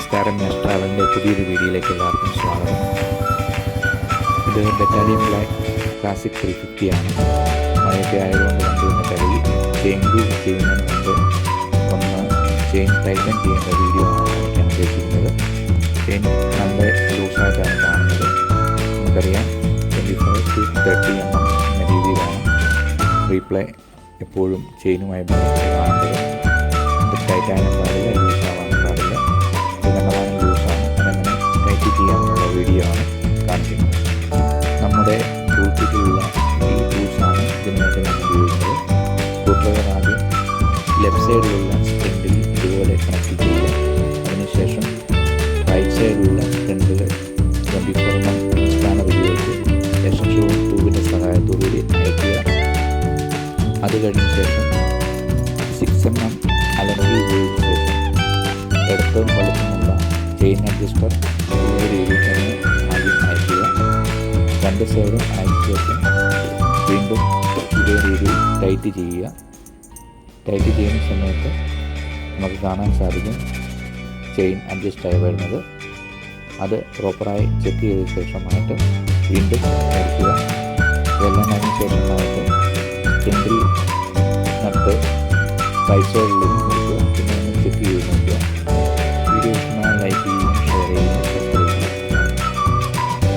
നമസ്കാരം. ഞാൻ ട്രാവലിൻ്റെ പുതിയൊരു വീഡിയോയിലേക്ക് എല്ലാവർക്കും സ്വാഗതം. ഇത് ബറ്റാലിയൻ ബ്ലാക്ക് ക്ലാസിക് 350 ആണ്. മഴയൊക്കെ ആയതുകൊണ്ട് വണ്ടിയൊന്ന് കഴുകി ചെയിൻ ലൂസ് ചെയ്യുന്നതിന് മുമ്പ് ഒന്ന് ചെയിൻ ടൈറ്റൻ ചെയ്യേണ്ട വീഡിയോ ആണ് കാണിക്കാൻ ഉദ്ദേശിക്കുന്നത്. ചെയിൻ നല്ല ലൂസായിട്ടാണ് കാണുന്നത്. നമുക്കറിയാം 25 to 30 mm എന്ന രീതിയിലാണ് റീപ്ലേ എപ്പോഴും ചെയിനുമായി ബന്ധപ്പെട്ട് കാണുന്നത്. ടൈറ്റാനും പാടില്ല, ലൂസാവാനും പാടില്ല. പൂർണ്ണമായും ലൂസാണ്. അതങ്ങനെ ടൈറ്റ് ചെയ്യാനുള്ള വീഡിയോ ആണ് കാണിക്കുന്നത്. നമ്മുടെ ടൂൾ കിറ്റിലുള്ള ഈ ടൂൾസാണ് ഇതിനായിട്ട് ഞാൻ ഉപയോഗിക്കുന്നത്. സ്ക്രൂഡ്രൈവർ ആദ്യം ലെഫ്റ്റ് സൈഡിലുള്ള സ്പ്രിൻറ്റിൽ ഇതുപോലെ കണക്ട് ചെയ്യുക. അതിനുശേഷം റൈറ്റ് സൈഡിലുള്ള സ്പ്രിൻറ്റുകൾ 24 mm സ്പാനർ ഉപയോഗിച്ച് എക്സ്റ്റൻഷൻ ട്യൂബിൻ്റെ സഹായത്തോടുകൂടി അയക്കുക. അത് കഴിഞ്ഞ ശേഷം 6 mm അലക്കി ഉപയോഗിച്ച ശേഷം ഇടത്തും വലുപ്പമുള്ള ചെയിൻ അഡ്ജസ്റ്റർ ഈ രീതിയിൽ തന്നെ ആദ്യം അയക്കുക. രണ്ട് സൈഡും അയച്ച ശേഷം വീണ്ടും ഇതേ രീതിയിൽ ടൈറ്റ് ചെയ്യുക. ടൈറ്റ് ചെയ്യുന്ന സമയത്ത് നമുക്ക് കാണാൻ സാധിക്കും ചെയിൻ അഡ്ജസ്റ്റ് ആയി വരുന്നത്. അത് പ്രോപ്പറായി ചെക്ക് ചെയ്ത ശേഷമായിട്ട് വീണ്ടും അയക്കുക. ഇതെല്ലാം അതിന് ശേഷമായിട്ട് സ്പ്രിൻറ്റിൽ നട്ട് റൈറ്റ് സൈഡിലും